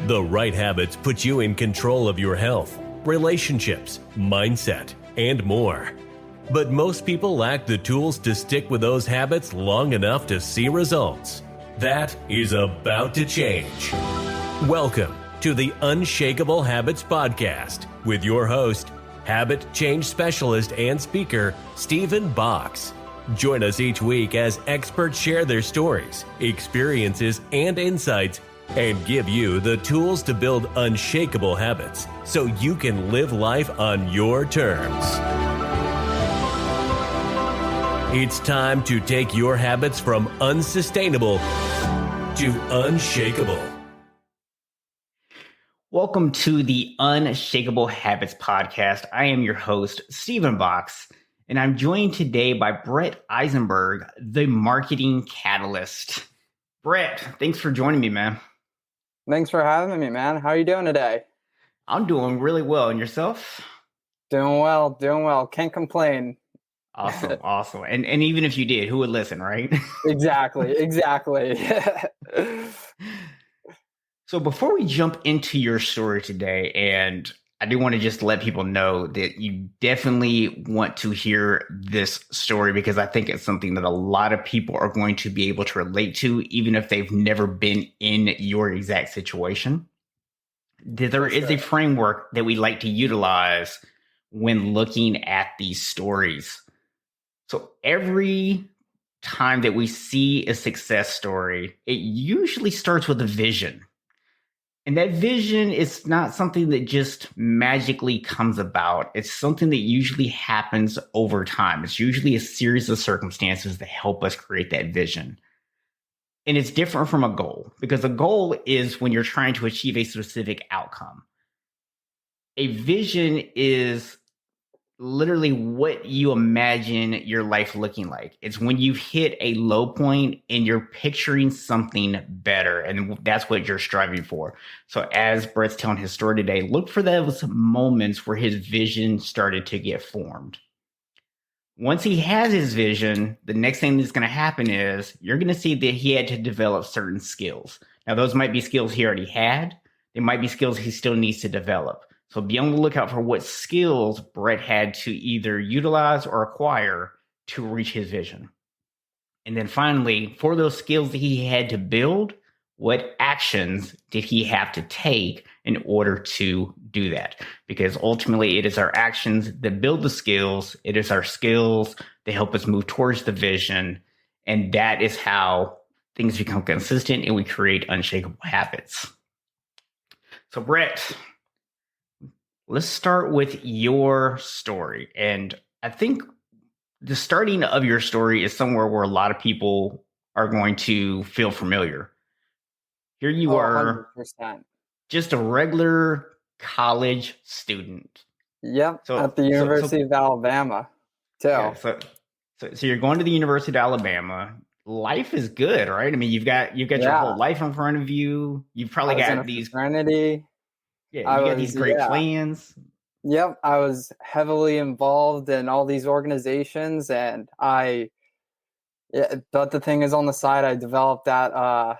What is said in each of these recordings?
The right habits put you in control of your health, relationships, mindset, and more. But most people lack the tools to stick with those habits long enough to see results. That is about to change. Welcome to the Unshakable Habits Podcast with your host, habit change specialist and speaker, Stephen Box. Join us each week as experts share their stories, experiences, and insights, and give you the tools to build unshakable habits so you can live life on your terms. It's time to take your habits from unsustainable to unshakable. Welcome to the Unshakable Habits Podcast. I am your host, Stephen Box, and I'm joined today by Brett Eisenberg, the marketing catalyst. Brett, thanks for joining me, man. Thanks for having me, man. How are you doing today? I'm doing really well. And yourself? Doing well. Can't complain. Awesome. And even if you did, who would listen, right? Exactly. So before we jump into your story today, and I do want to just let people know that you definitely want to hear this story because I think it's something that a lot of people are going to be able to relate to, even if they've never been in your exact situation. There is a framework that we like to utilize when looking at these stories. So every time that we see a success story, it usually starts with a vision. And that vision is not something that just magically comes about. It's something that usually happens over time. It's usually a series of circumstances that help us create that vision. And it's different from a goal because a goal is when you're trying to achieve a specific outcome. A vision is literally what you imagine your life looking like. It's when you've hit a low point and you're picturing something better, and that's what you're striving for. So as Brett's telling his story today, look for those moments where his vision started to get formed. Once he has his vision, the next thing that's going to happen is you're going to see that he had to develop certain skills. Now, those might be skills he already had. They might be skills he still needs to develop. So be on the lookout for what skills Brett had to either utilize or acquire to reach his vision. And then finally, for those skills that he had to build, what actions did he have to take in order to do that? Because ultimately, it is our actions that build the skills. It is our skills that help us move towards the vision. And that is how things become consistent and we create unshakable habits. So Brett, let's start with your story. And I think the starting of your story is somewhere where a lot of people are going to feel familiar. Here you are, 100%. Just a regular college student. Yep, at the University of Alabama, too. Yeah, so you're going to the University of Alabama. Life is good, right? I mean, you've got your whole life in front of you. You've probably got these fraternity. Yeah, you got these great plans. Yep, I was heavily involved in all these organizations, and but the thing is, on the side, I developed that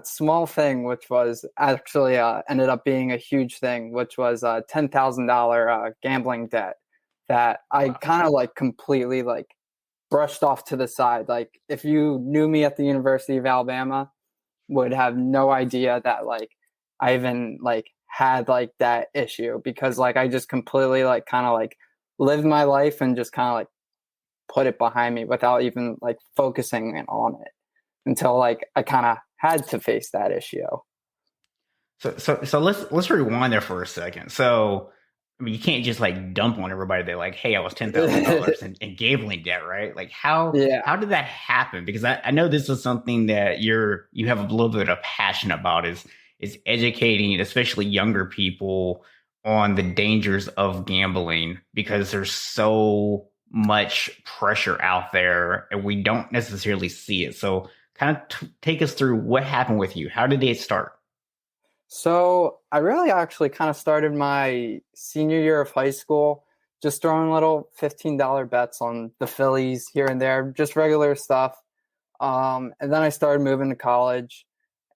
small thing, which was actually ended up being a huge thing, which was a $10,000 gambling debt that I kind of completely brushed off to the side. Like, if you knew me at the University of Alabama, would have no idea that I even had that issue, because I just completely lived my life and just put it behind me without even focusing on it until I kind of had to face that issue. So let's rewind there for a second. So I mean, you can't just dump on everybody that hey, I was $10,000 in gambling debt, right? How did that happen? Because I know this is something that you have a little bit of passion about is educating, especially younger people, on the dangers of gambling, because there's so much pressure out there and we don't necessarily see it. So kind of take us through what happened with you. How did it start? So I really actually kind of started my senior year of high school, just throwing little $15 bets on the Phillies here and there, just regular stuff. And then I started moving to college.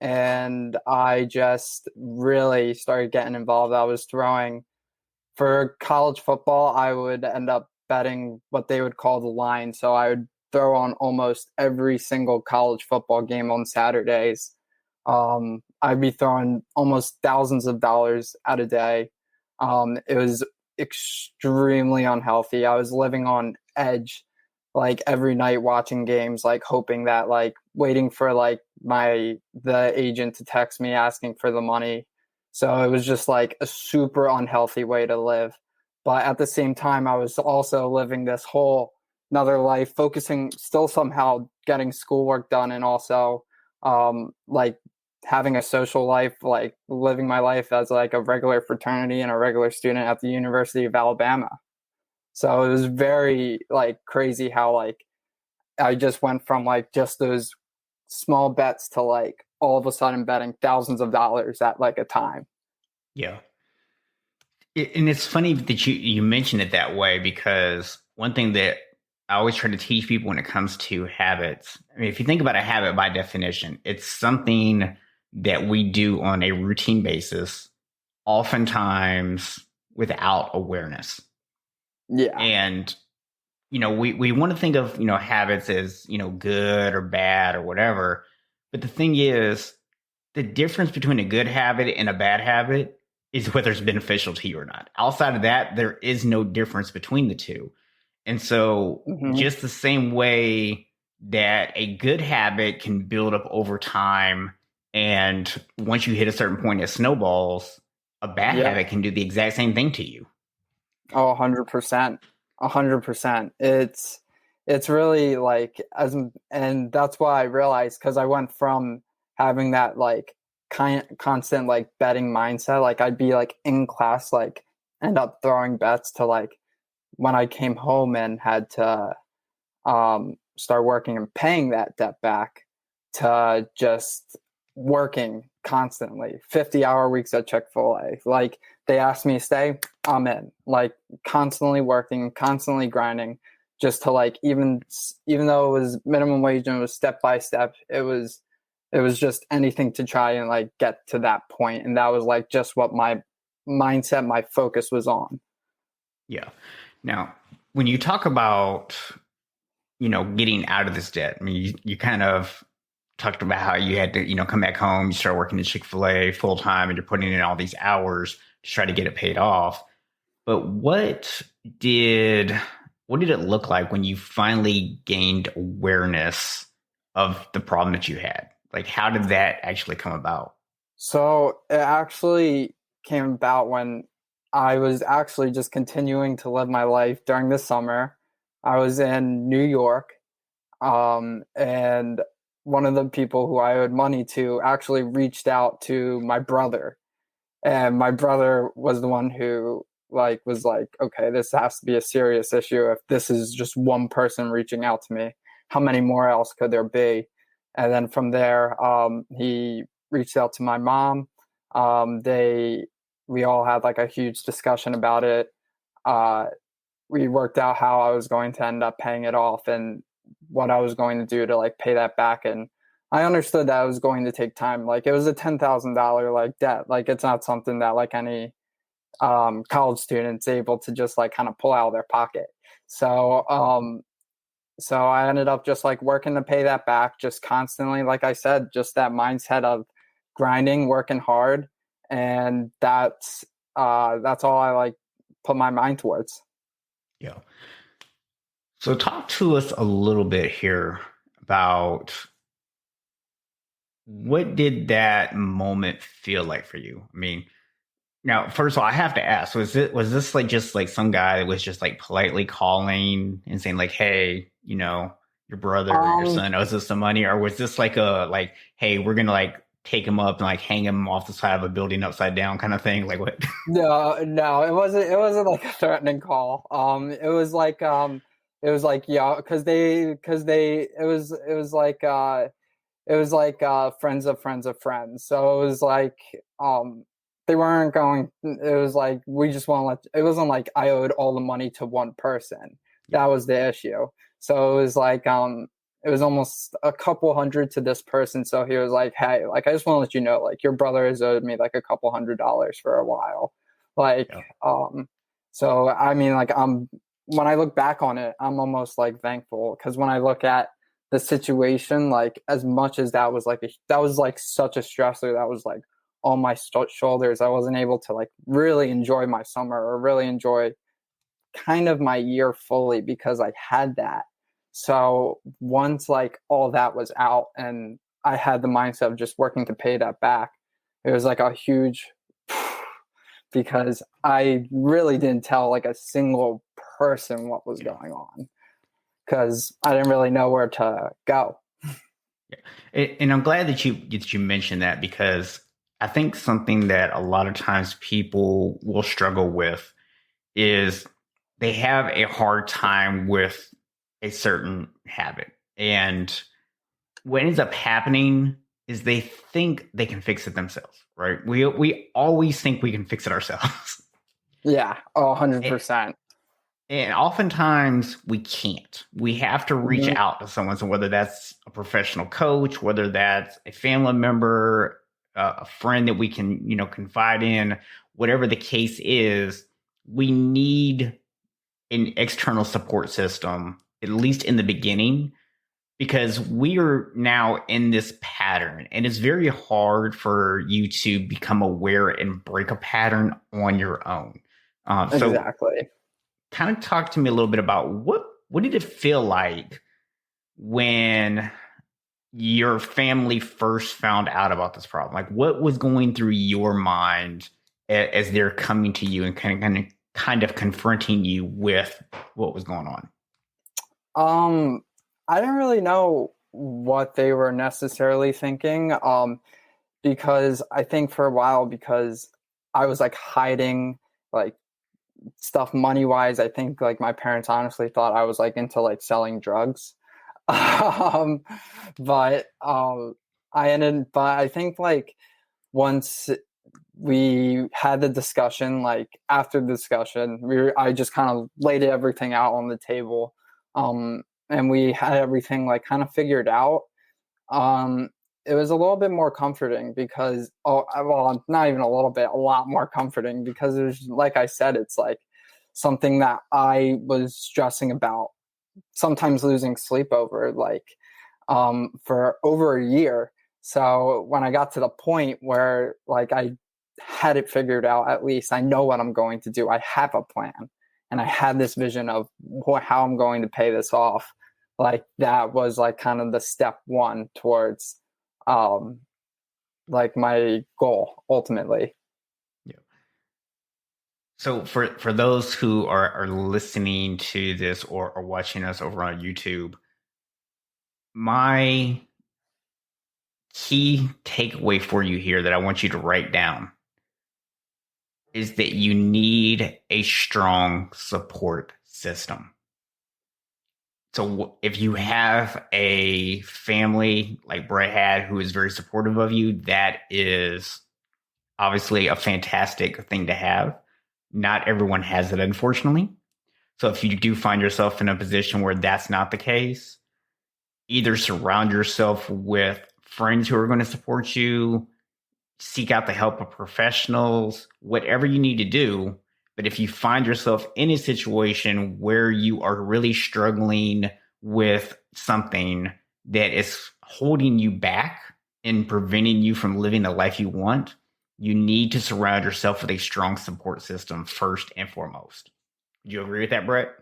and I just really started getting involved. I was throwing for college football. I would end up betting what they would call the line. So I would throw on almost every single college football game on Saturdays. I'd be throwing almost thousands of dollars at a day. It was extremely unhealthy. I was living on edge like every night watching games, like hoping that like waiting for like the agent to text me asking for the money. So it was just like a super unhealthy way to live. But at the same time, I was also living this whole another life, focusing still somehow getting schoolwork done and also like having a social life, like living my life as like a regular fraternity and a regular student at the University of Alabama. So it was very like crazy how like I just went from like just those small bets to like all of a sudden betting thousands of dollars at like a time. Yeah. And it's funny that you mention it that way, because one thing that I always try to teach people when it comes to habits, I mean, if you think about a habit by definition, it's something that we do on a routine basis, oftentimes without awareness. Yeah. And, we want to think of, habits as, good or bad or whatever. But the thing is, the difference between a good habit and a bad habit is whether it's beneficial to you or not. Outside of that, there is no difference between the two. And so just the same way that a good habit can build up over time, and once you hit a certain point, it snowballs, a bad habit can do the exact same thing to you. Oh, 100%. 100%. It's really like and that's why I realized, because I went from having that like constant like betting mindset, like I'd be like in class, like end up throwing bets, to like when I came home and had to start working and paying that debt back, to just working constantly 50-hour weeks at Chick-fil-A. Like they asked me to stay, I'm in, like constantly working, constantly grinding, just to like, even though it was minimum wage and it was step by step, it was just anything to try and like get to that point. And that was like just what my mindset, my focus was on. Yeah. Now, when you talk about, getting out of this debt, I mean, you kind of talked about how you had to, come back home, you start working at Chick-fil-A full time, and you're putting in all these hours to try to get it paid off. But what did it look like when you finally gained awareness of the problem that you had? Like, how did that actually come about? So it actually came about when I was actually just continuing to live my life during the summer. I was in New York, and one of the people who I owed money to actually reached out to my brother. And my brother was the one who like was like, okay, this has to be a serious issue. If this is just one person reaching out to me, how many more else could there be? And then from there, he reached out to my mom. We all had like a huge discussion about it. We worked out how I was going to end up paying it off and what I was going to do to like pay that back. And I understood that it was going to take time. Like it was a $10,000 like debt. Like it's not something that like any college student's able to just like kind of pull out of their pocket. So so I ended up just like working to pay that back, just constantly, like I said, just that mindset of grinding, working hard, and that's all I like put my mind towards. Yeah. So talk to us a little bit here about what did that moment feel like for you? I mean, now, first of all, I have to ask, was this like just like some guy that was just like politely calling and saying like, hey, your brother or your son owes us some money? Or was this like hey, we're going to like take him up and like hang him off the side of a building upside down kind of thing? Like what? No, it wasn't like a threatening call. It was like yeah, because it was like friends of friends of friends. So it was like they weren't going. It was like we just want to let. It wasn't like I owed all the money to one person. That was the issue. So it was like it was almost a couple hundred to this person. So he was like, hey, like, I just want to let you know, like, your brother has owed me like a couple $100s for a while. Like, Yeah. so I mean, like, when I look back on it, I'm almost like thankful, because when I look at the situation, like, as much as that was like such a stressor, that was like on my shoulders, I wasn't able to like really enjoy my summer or really enjoy kind of my year fully because I had that. So once like all that was out and I had the mindset of just working to pay that back, it was like a huge because I really didn't tell like a single person what was going on because I didn't really know where to go. And I'm glad that you mentioned that, because I think something that a lot of times people will struggle with is they have a hard time with a certain habit. And what ends up happening is they think they can fix it themselves, right? We always think we can fix it ourselves. Yeah, 100%. And oftentimes we can't. We have to reach out to someone. So whether that's a professional coach, whether that's a family member, a friend that we can, confide in, whatever the case is, we need an external support system, at least in the beginning, because we are now in this pattern, and it's very hard for you to become aware and break a pattern on your own. Exactly. Kind of talk to me a little bit about what did it feel like when your family first found out about this problem? Like, what was going through your mind as they're coming to you and kind of confronting you with what was going on? I didn't really know what they were necessarily thinking. Because I think for a while, because I was like hiding like stuff money wise, I think like my parents honestly thought I was like into like selling drugs. But I think like once we had the discussion, like after the discussion, I just kind of laid everything out on the table. And we had everything like kind of figured out. It was a little bit more comforting because, well, not even a little bit, a lot more comforting, because it was, like I said, it's like something that I was stressing about, sometimes losing sleep over, like for over a year. So when I got to the point where like I had it figured out, at least I know what I'm going to do. I have a plan, and I had this vision of how I'm going to pay this off. Like that was like kind of the step one towards like my goal ultimately. Yeah. So for those who are listening to this or watching us over on YouTube, my key takeaway for you here that I want you to write down is that you need a strong support system. So if you have a family like Brett had who is very supportive of you, that is obviously a fantastic thing to have. Not everyone has it, unfortunately. So if you do find yourself in a position where that's not the case, either surround yourself with friends who are going to support you, seek out the help of professionals, whatever you need to do. But if you find yourself in a situation where you are really struggling with something that is holding you back and preventing you from living the life you want, you need to surround yourself with a strong support system first and foremost. Do you agree with that, Brett?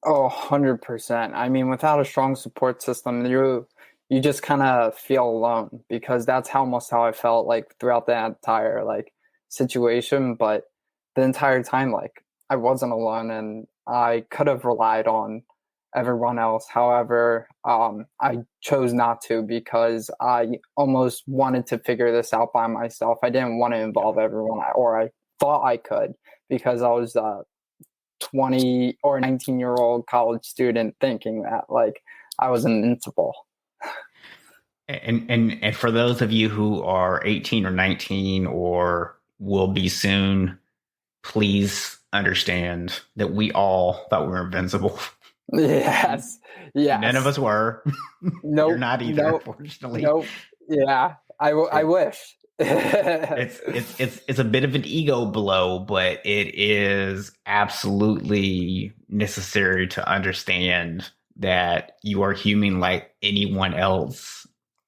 Oh, 100%. I mean, without a strong support system, you just kind of feel alone, because that's almost how I felt like throughout the entire like situation. But the entire time, like I wasn't alone, and I could have relied on everyone else. However, I chose not to, because I almost wanted to figure this out by myself. I didn't want to involve everyone, or I thought I could, because I was 20 or 19-year-old college student thinking that like I was invincible. And for those of you who are 18 or 19 or will be soon, please understand that we all thought we were invincible. Yes. None of Yes. us were. You're Nope. not either, Nope. unfortunately. Nope. Yeah. I It, wish. it's a bit of an ego blow, but it is absolutely necessary to understand that you are human like anyone else,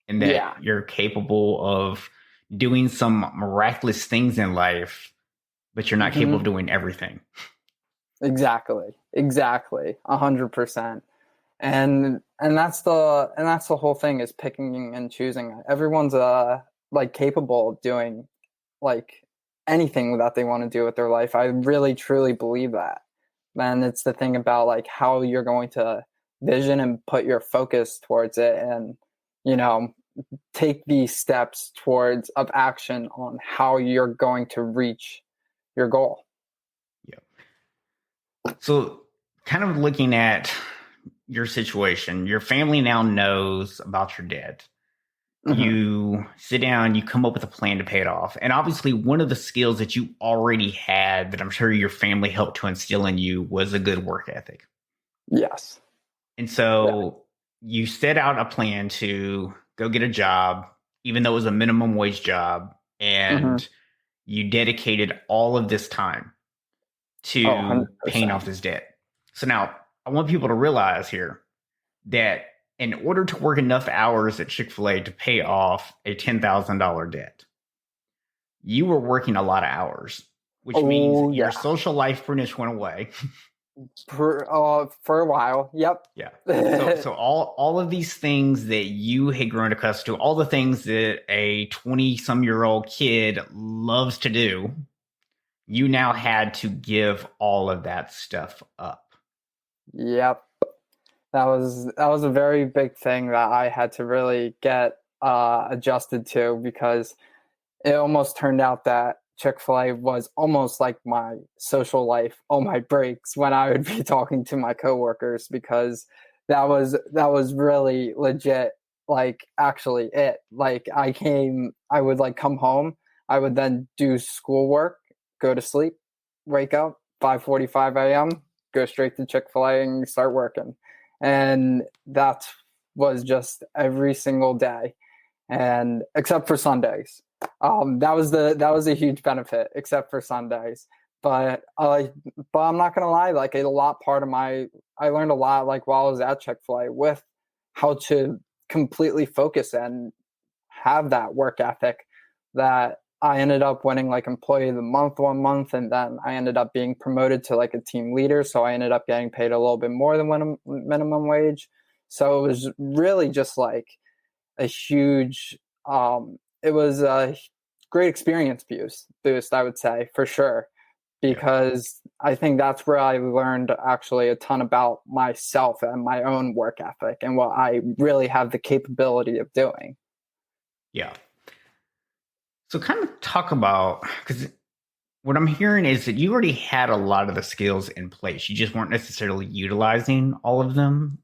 and that Yeah. you're capable of doing some miraculous things in life, but you're not capable of Hmm. doing everything. Exactly. Exactly. 100%. And that's the whole thing is picking and choosing. Everyone's like capable of doing like anything that they want to do with their life. I really truly believe that. And it's the thing about like how you're going to vision and put your focus towards it, and you know, take these steps towards of action on how you're going to reach your goal. Yeah. So, kind of looking at your situation, your family now knows about your debt. Hmm. You sit down, you come up with a plan to pay it off. And obviously, one of the skills that you already had that I'm sure your family helped to instill in you was a good work ethic. Yes. And Yeah. so you set out a plan to go get a job, even though it was a minimum wage job, Hmm. and you dedicated all of this time Oh, to paying 100%. off this debt. So now I want people to realize here that in order to work enough hours at Chick-fil-A to pay off a $10,000 debt, you were working a lot of hours, which means Oh your yeah. social life pretty much went away. For a while. Yep. Yeah. So all of these things that you had grown accustomed to, all the things that a 20-some-year-old kid loves to do, you now had to give all of that stuff up. Yep. That was a very big thing that I had to really get adjusted to, because it almost turned out that Chick-fil-A was almost like my social life on my breaks when I would be talking to my coworkers, because that was really legit, like actually it. Like I would like come home, I would then do schoolwork, go to sleep, wake up 5:45 a.m., go straight to Chick-fil-A and start working. And that was just every single day, and except for Sundays. That was a huge benefit, except for Sundays. But I'm not gonna lie, like a lot part of my I learned a lot like while I was at Chick-fil-A with how to completely focus and have that work ethic, that I ended up winning like employee of the month one month, and then I ended up being promoted to like a team leader, so I ended up getting paid a little bit more than minimum wage. So it was really just like a huge it was a great experience boost, I would say, for sure, Yeah. because I think that's where I learned actually a ton about myself and my own work ethic and what I really have the capability of doing. Yeah. So kind of talk about, because what I'm hearing is that you already had a lot of the skills in place. You just weren't necessarily utilizing all of them.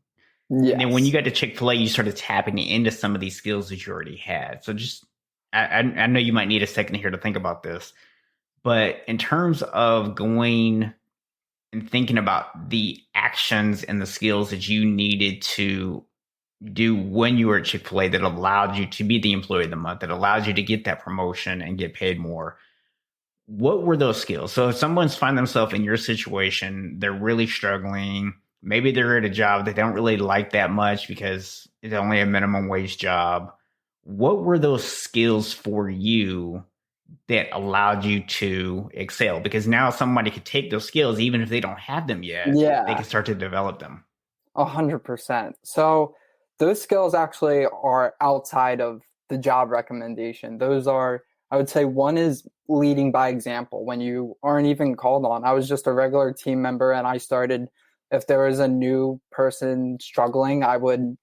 And then when you Yes. got to Chick-fil-A, you started tapping into some of these skills that you already had. So just, I know you might need a second here to think about this, but in terms of going and thinking about the actions and the skills that you needed to do when you were at Chick-fil-A that allowed you to be the employee of the month, that allowed you to get that promotion and get paid more, what were those skills? So if someone's find themselves in your situation, they're really struggling. Maybe they're at a job that they don't really like that much because it's only a minimum wage job. What were those skills for you that allowed you to excel? Because now somebody could take those skills, even if they don't have them yet, they Yeah. can start to develop them. 100%. So those skills actually are outside of the job recommendation. Those are, I would say, one is leading by example when you aren't even called on. I was just a regular team member, and I started, if there was a new person struggling, I would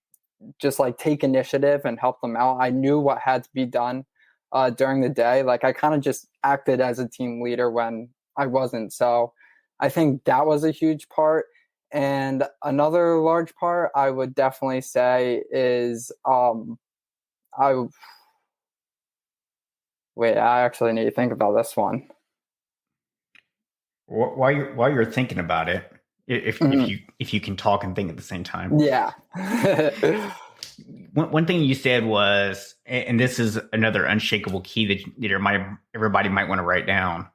just like take initiative and help them out. I knew what had to be done during the day. Like I kind of just acted as a team leader when I wasn't. So I think that was a huge part. And another large part I would definitely say is I wait, I actually need to think about this one. While you're thinking about it, Mhm. If you can talk and think at the same time. Yeah. One thing you said was, and this is another unshakable key that everybody might want to write down: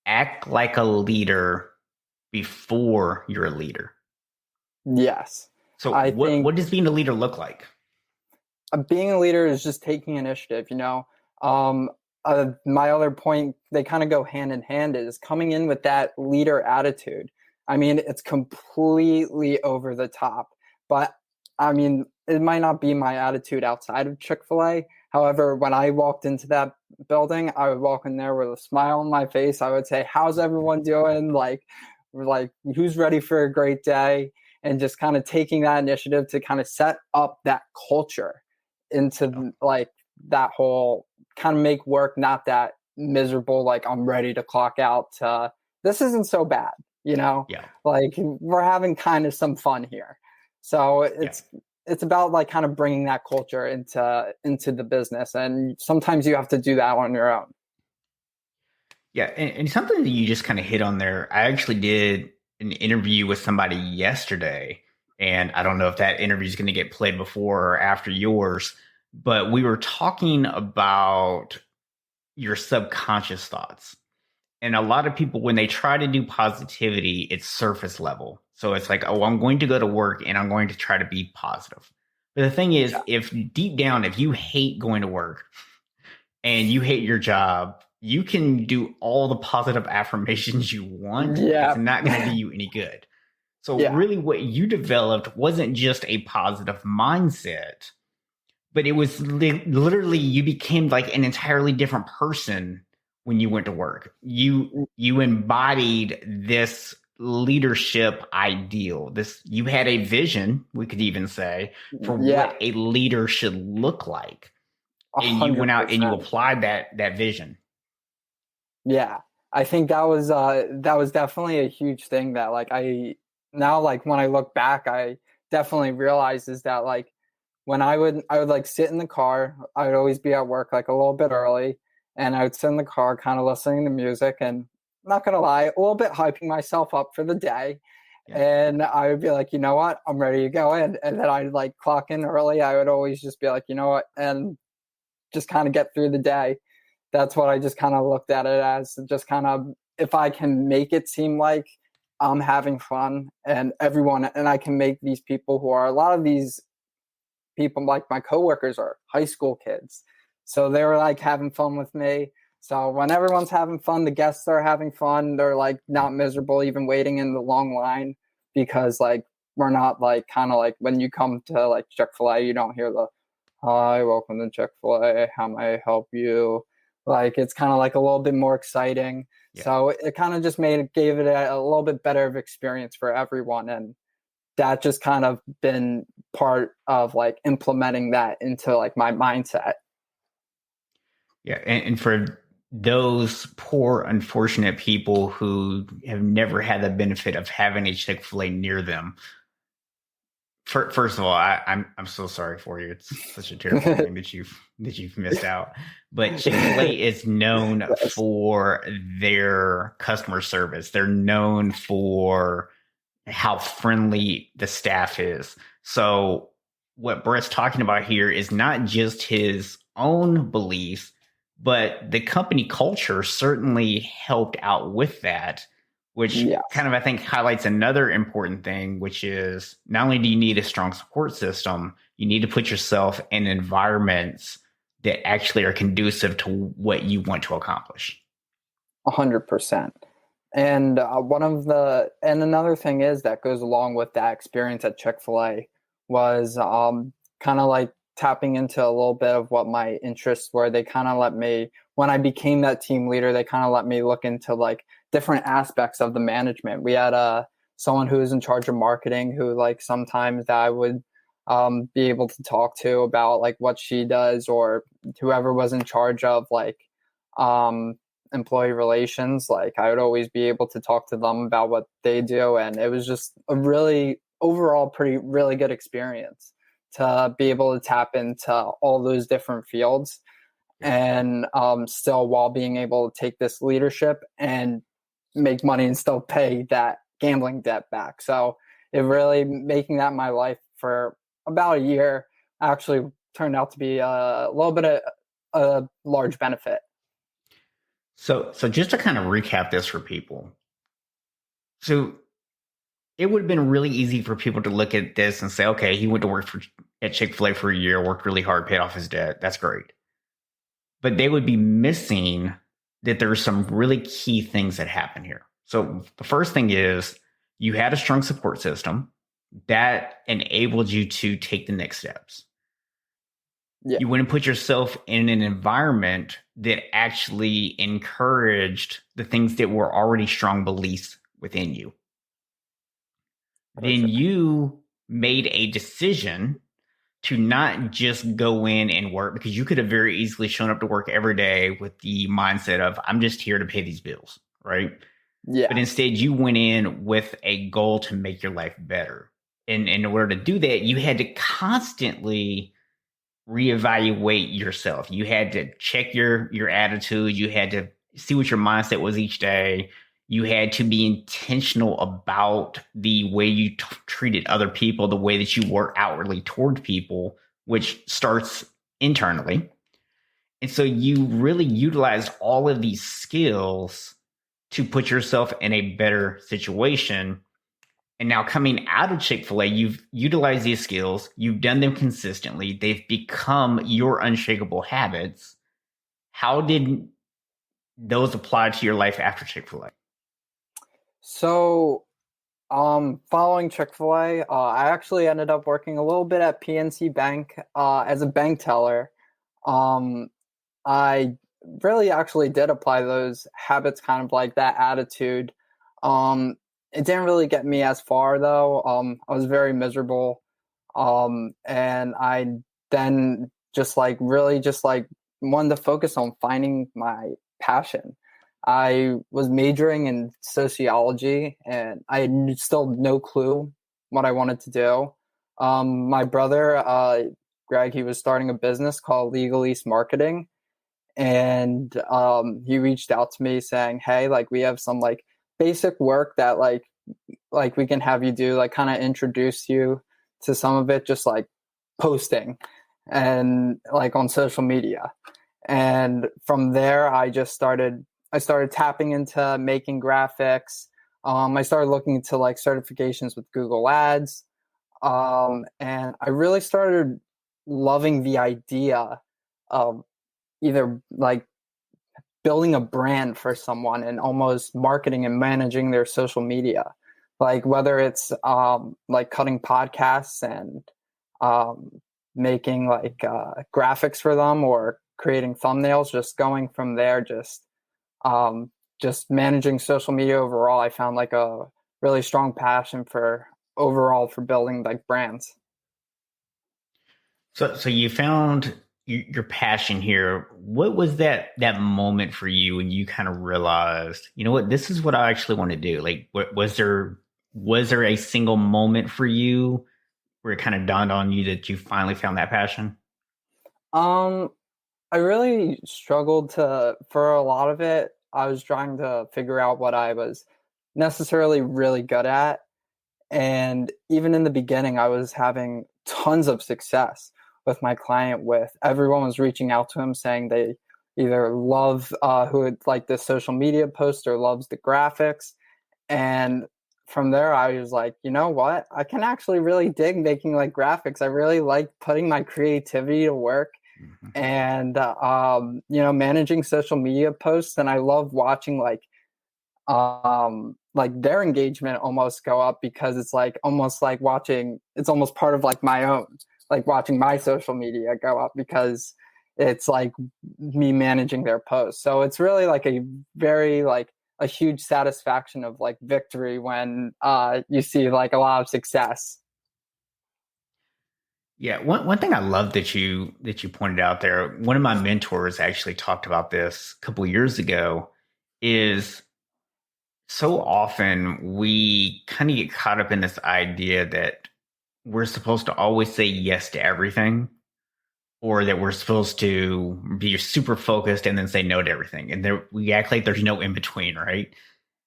act like a leader before you're a leader. Yes. So I think what does being a leader look like? being a leader is just taking initiative, you know. My other point, they kind of go hand in hand, is coming in with that leader attitude. I mean, it's completely over the top, but I mean, it might not be my attitude outside of Chick-fil-A. However, when I walked into that building, I would walk in there with a smile on my face. I would say, "How's everyone doing? Like who's ready for a great day?" And just kind of taking that initiative to kind of set up that culture into like that whole kind of make work not that miserable, like I'm ready to clock out, this isn't so bad, you know, Yeah. like we're having kind of some fun here. So Yeah. it's about like kind of bringing that culture into the business, and sometimes you have to do that on your own. Yeah. And something that you just kind of hit on there, I actually did an interview with somebody yesterday, and I don't know if that interview is going to get played before or after yours, but we were talking about your subconscious thoughts. And a lot of people, when they try to do positivity, it's surface level. So it's like, oh, I'm going to go to work and I'm going to try to be positive. But the thing is, Yeah. if deep down, if you hate going to work and you hate your job, you can do all the positive affirmations you want. It's Yeah. not going to do you any good. So Yeah. really what you developed wasn't just a positive mindset, but it was literally you became like an entirely different person when you went to work. You embodied this leadership ideal. You had a vision, we could even say, for Yeah. what a leader should look like. And you went out and you 100%. applied that vision. Yeah. I think that was definitely a huge thing that like I now like when I look back, I definitely realize is that like when I would like sit in the car, I would always be at work like a little bit early, and I would sit in the car kind of listening to music and, not gonna lie, a little bit hyping myself up for the day. Yeah. And I would be like, you know what, I'm ready to go in. And then I'd like clock in early. I would always just be like, you know what, and just kind of get through the day. That's what I just kind of looked at it as, just kind of, if I can make it seem like I'm having fun and everyone, and I can make these people who are, a lot of these people like my coworkers are high school kids. So they were like having fun with me. So when everyone's having fun, the guests are having fun. They're like not miserable even waiting in the long line, because like we're not like kind of like when you come to like Chick-fil-A, you don't hear the "Hi, welcome to Chick-fil-A. How may I help you?" Like it's kind of like a little bit more exciting. Yeah. So it kind of just gave it a little bit better of experience for everyone, and that just kind of been part of like implementing that into like my mindset. Yeah. And for those poor, unfortunate people who have never had the benefit of having a Chick-fil-A near them, first of all, I'm so sorry for you. It's such a terrible thing that you've missed out. But Chick-fil-A is known Yes. for their customer service. They're known for how friendly the staff is. So what Brett's talking about here is not just his own beliefs, but the company culture certainly helped out with that, which Yes. kind of, I think, highlights another important thing, which is not only do you need a strong support system, you need to put yourself in environments that actually are conducive to what you want to accomplish. 100%. And another thing is that goes along with that experience at Chick-fil-A was kind of like tapping into a little bit of what my interests were. They kind of let me, when I became that team leader, they kind of let me look into like different aspects of the management. We had someone who was in charge of marketing who like sometimes that I would be able to talk to about like what she does, or whoever was in charge of like um, employee relations. Like I would always be able to talk to them about what they do, and it was just a really overall pretty really good experience to be able to tap into all those different fields, and still while being able to take this leadership and make money and still pay that gambling debt back. So it really making that my life for about a year actually turned out to be a little bit of a large benefit. So just to kind of recap this for people. So it would have been really easy for people to look at this and say, okay, he went to work at Chick-fil-A for a year, worked really hard, paid off his debt. That's great. But they would be missing that there are some really key things that happen here. So the first thing is you had a strong support system that enabled you to take the next steps. Yeah. You wouldn't put yourself in an environment that actually encouraged the things that were already strong beliefs within you. Then you made a decision to not just go in and work, because you could have very easily shown up to work every day with the mindset of, I'm just here to pay these bills, right? Yeah. But instead you went in with a goal to make your life better. And in order to do that, you had to constantly reevaluate yourself. You had to check your attitude. You had to see what your mindset was each day. You had to be intentional about the way you treated other people, the way that you were outwardly toward people, which starts internally. And so you really utilized all of these skills to put yourself in a better situation. And now coming out of Chick-fil-A, you've utilized these skills. You've done them consistently. They've become your unshakable habits. How did those apply to your life after Chick-fil-A? So, following Chick-fil-A, I actually ended up working a little bit at PNC Bank as a bank teller. I really actually did apply those habits, kind of like that attitude. It didn't really get me as far though. I was very miserable. And I then just like really just like wanted to focus on finding my passion. I was majoring in sociology and I had still no clue what I wanted to do. My brother, Greg, he was starting a business called LegalEase Marketing. And he reached out to me saying, hey, like we have some like basic work that like we can have you do, like kind of introduce you to some of it, just like posting and like on social media. And from there, I started tapping into making graphics. I started looking into like certifications with Google Ads. And I really started loving the idea of either like building a brand for someone and almost marketing and managing their social media. Like whether it's like cutting podcasts and making like graphics for them or creating thumbnails, just going from there, just managing social media overall. I found like a really strong passion for building like brands. So you found your passion here. What was that moment for you when you kind of realized, you know what, this is what I actually want to do? Like, was there a single moment for you where it kind of dawned on you that you finally found that passion? I really struggled for a lot of it. I was trying to figure out what I was necessarily really good at. And even in the beginning, I was having tons of success with my client. Everyone was reaching out to him saying they either love who would like the social media post or loves the graphics. And from there, I was like, you know what? I can actually really dig making like graphics. I really like putting my creativity to work. Mm-hmm. And managing social media posts. And I love watching like their engagement almost go up, because it's like almost like it's almost part of like my own, like watching my social media go up, because it's like me managing their posts. So it's really like a very like a huge satisfaction of like victory when you see like a lot of success. Yeah, one thing I love that you pointed out there, one of my mentors actually talked about this a couple of years ago, is so often we kind of get caught up in this idea that we're supposed to always say yes to everything, or that we're supposed to be super focused and then say no to everything. And we act like there's no in between, right?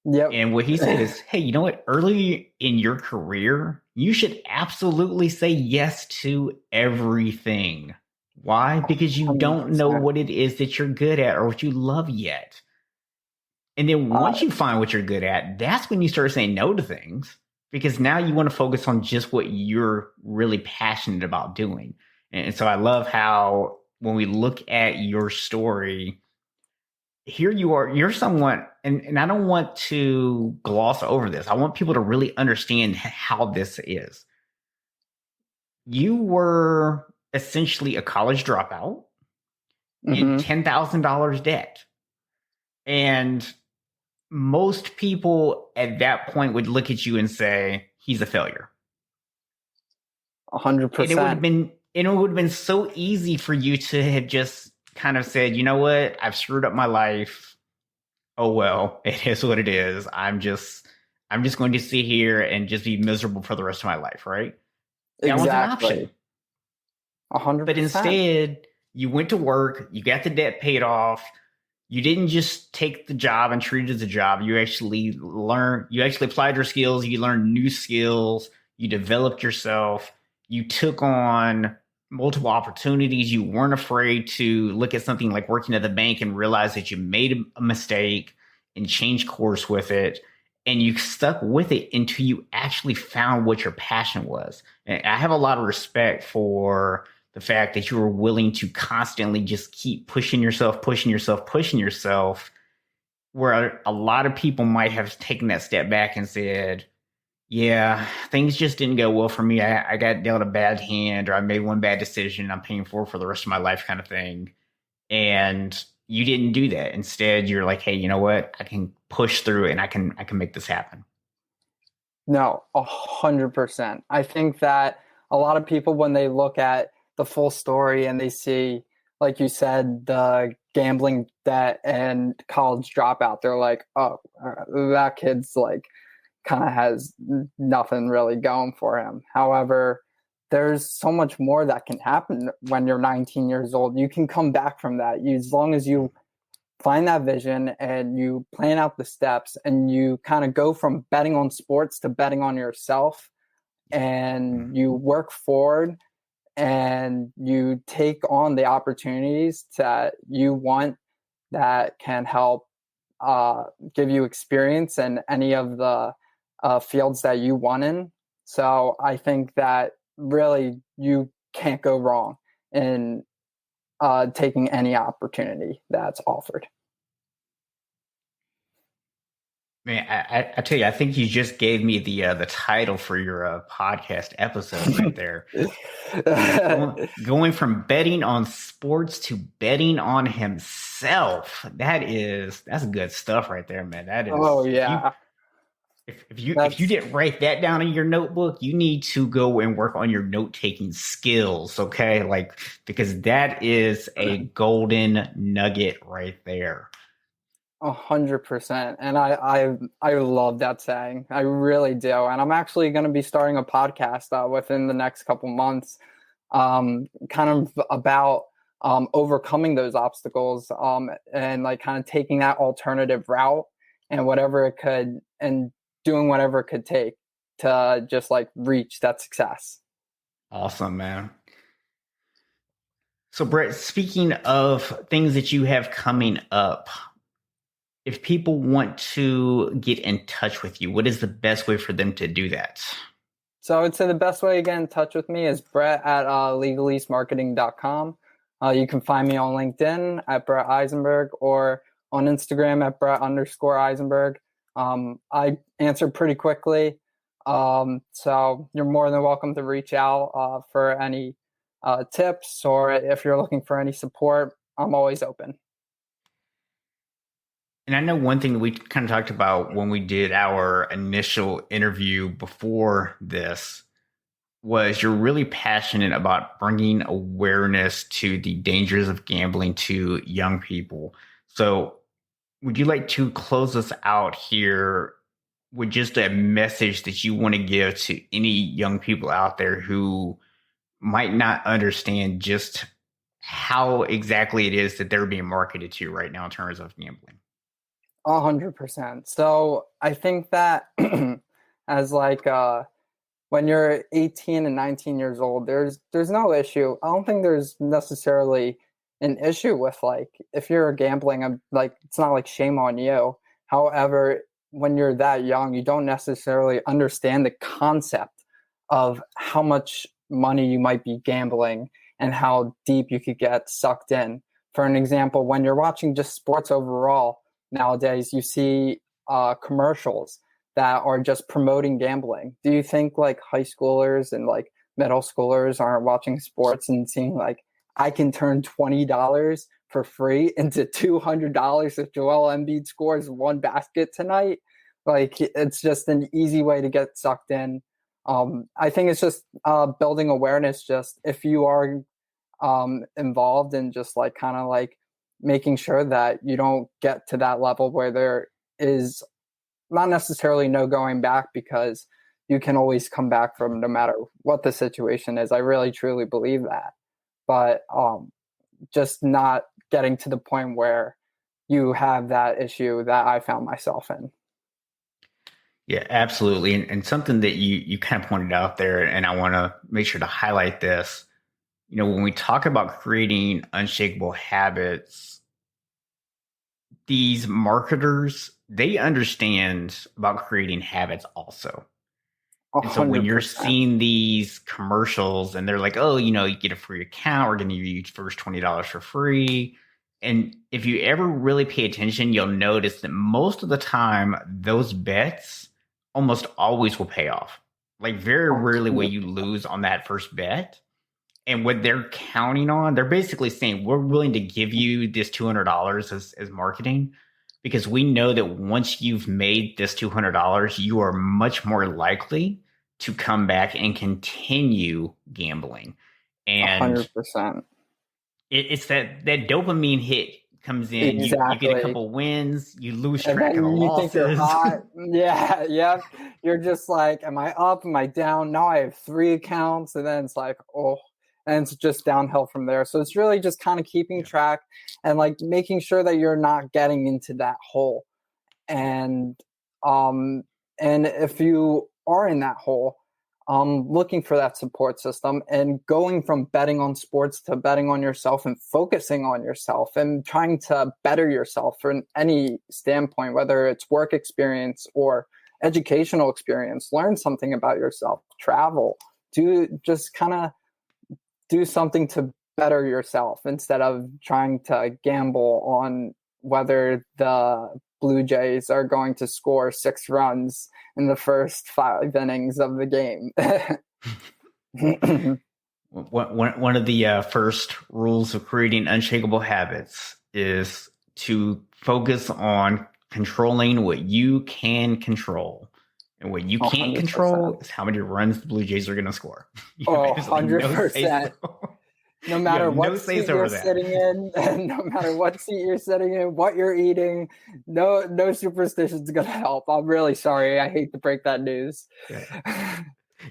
Yep. And what he said is, hey, you know what? Early in your career, you should absolutely say yes to everything. Why? Because you don't know 100%. what it is that you're good at or what you love yet. And then once you find what you're good at, that's when you start saying no to things, because now you want to focus on just what you're really passionate about doing. And so I love how when we look at your story, here you are, you're someone, and I don't want to gloss over this. I want people to really understand how this is. You were essentially a college dropout in $10,000 debt. And most people at that point would look at you and say, he's a failure. 100%. And it would have been so easy for you to have just kind of said, you know what, I've screwed up my life. Oh well, it is what it is. I'm just going to sit here and just be miserable for the rest of my life, right? That was an option. 100%. But instead, you went to work, you got the debt paid off. You didn't just take the job and treat it as a job. You actually applied your skills, you learned new skills, you developed yourself, you took on multiple opportunities. You weren't afraid to look at something like working at the bank and realize that you made a mistake and change course with it. And you stuck with it until you actually found what your passion was. And I have a lot of respect for the fact that you were willing to constantly just keep pushing yourself, where a lot of people might have taken that step back and said, yeah, things just didn't go well for me. I got dealt a bad hand, or I made one bad decision. I'm paying for the rest of my life, kind of thing. And you didn't do that. Instead, you're like, hey, you know what? I can push through it, and I can make this happen. No, 100%. I think that a lot of people, when they look at the full story and they see, like you said, the gambling debt and college dropout, they're like, oh, that kid's like kind of has nothing really going for him. However, there's so much more that can happen when you're 19 years old. You can come back from that. As long as you find that vision and you plan out the steps and you kind of go from betting on sports to betting on yourself, and you work forward and you take on the opportunities that you want that can help give you experience in any of the fields that you want in. So I think that really you can't go wrong in taking any opportunity that's offered. Man, I tell you, I think you just gave me the title for your podcast episode right there. Going from betting on sports to betting on himself. That's good stuff right there, man. That is. Oh yeah. If you didn't write that down in your notebook, you need to go and work on your note-taking skills, okay? Like, because that is a golden nugget right there. 100%. And I love that saying. I really do. And I'm actually going to be starting a podcast within the next couple months, kind of about overcoming those obstacles, and like kind of taking that alternative route and whatever it could, and doing whatever it could take to just like reach that success. Awesome, man. So Brett, speaking of things that you have coming up, if people want to get in touch with you, what is the best way for them to do that? So I would say the best way to get in touch with me is Brett at LegalEaseMarketing.com. You can find me on LinkedIn at Brett Eisenberg, or on Instagram at Brett_Eisenberg. I answer pretty quickly. So you're more than welcome to reach out for any tips, or if you're looking for any support, I'm always open. And I know one thing that we kind of talked about when we did our initial interview before this was you're really passionate about bringing awareness to the dangers of gambling to young people. So would you like to close us out here with just a message that you want to give to any young people out there who might not understand just how exactly it is that they're being marketed to right now in terms of gambling? 100%. So I think that as like when you're 18 and 19 years old, there's no issue. I don't think there's necessarily an issue with like if you're gambling. I'm like it's not like shame on you. However, when you're that young, you don't necessarily understand the concept of how much money you might be gambling and how deep you could get sucked in. For an example, when you're watching just sports overall nowadays, you see commercials that are just promoting gambling. Do you think like high schoolers and like middle schoolers aren't watching sports and seeing like I can turn $20 for free into $200 if Joel Embiid scores one basket tonight? Like it's just an easy way to get sucked in. I think it's just building awareness. Just if you are involved in just like kind of like making sure that you don't get to that level where there is not necessarily no going back, because you can always come back from no matter what the situation is. I really truly believe that. But just not getting to the point where you have that issue that I found myself in. Yeah, absolutely. And something that you kind of pointed out there, and I want to make sure to highlight this. You know, when we talk about creating unshakable habits, these marketers, they understand about creating habits also. And so when you're 100%. seeing these commercials and they're like, oh, you know, you get a free account, we're going to give you first $20 for free. And if you ever really pay attention, you'll notice that most of the time, those bets almost always will pay off. Like very rarely will you lose on that first bet. And what they're counting on, they're basically saying, we're willing to give you this $200 as marketing, because we know that once you've made this $200, you are much more likely to come back and continue gambling. And 100%. it's that dopamine hit comes in. Exactly. You get a couple wins, you lose And track of the then you think you're losses. hot. Yeah. You're just like, am I up? Am I down? Now I have 3 accounts. And then it's like, oh, and it's just downhill from there. So it's really just kind of keeping track and like making sure that you're not getting into that hole. And if you are in that hole, looking for that support system and going from betting on sports to betting on yourself and focusing on yourself and trying to better yourself from any standpoint, whether it's work experience or educational experience. Learn something about yourself, travel, just kind of do something to better yourself instead of trying to gamble on whether the Blue Jays are going to score 6 runs in the first 5 innings of the game. One of the first rules of creating unshakable habits is to focus on controlling what you can control. And what you can't 100%. control is how many runs the Blue Jays are going to score. 100%. No matter what seat you're sitting in, and no matter what seat you're sitting in, what you're eating, no superstition is going to help. I'm really sorry. I hate to break that news. Yeah.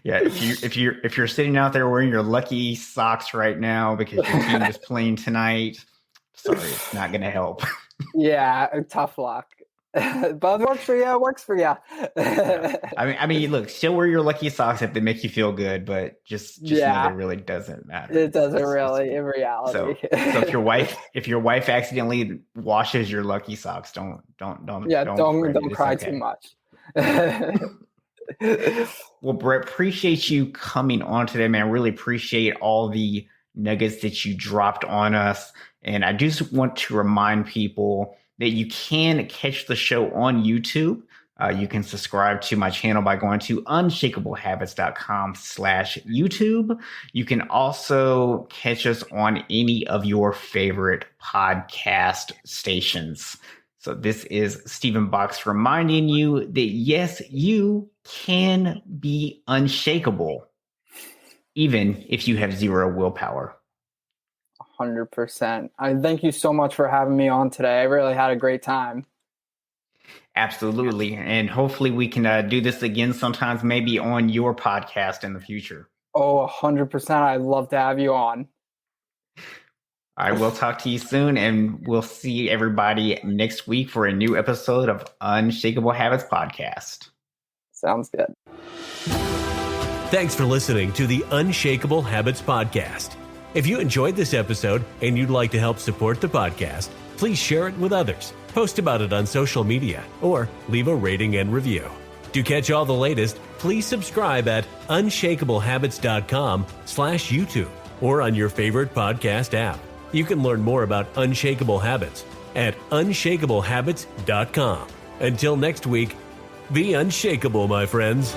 If you're sitting out there wearing your lucky socks right now because your team is playing tonight, sorry, it's not going to help. Yeah, tough luck. But it works for you. I mean, look, still wear your lucky socks if they make you feel good, but just know that it really doesn't matter. It doesn't really in reality. So if your wife accidentally washes your lucky socks, don't cry too much. Well, Brett, appreciate you coming on today, man. I really appreciate all the nuggets that you dropped on us. And I just want to remind people that you can catch the show on YouTube. You can subscribe to my channel by going to unshakablehabits.com/YouTube. You can also catch us on any of your favorite podcast stations. So this is Stephen Box reminding you that yes, you can be unshakable, even if you have 0 willpower. 100%. I thank you so much for having me on today. I really had a great time. Absolutely. And hopefully we can do this again sometimes, maybe on your podcast in the future. Oh, 100%. I'd love to have you on. All right, we'll talk to you soon, and we'll see everybody next week for a new episode of Unshakable Habits Podcast. Sounds good. Thanks for listening to the Unshakable Habits Podcast. If you enjoyed this episode and you'd like to help support the podcast, please share it with others, post about it on social media, or leave a rating and review. To catch all the latest, please subscribe at unshakablehabits.com/YouTube or on your favorite podcast app. You can learn more about Unshakable Habits at unshakablehabits.com. Until next week, be unshakable, my friends.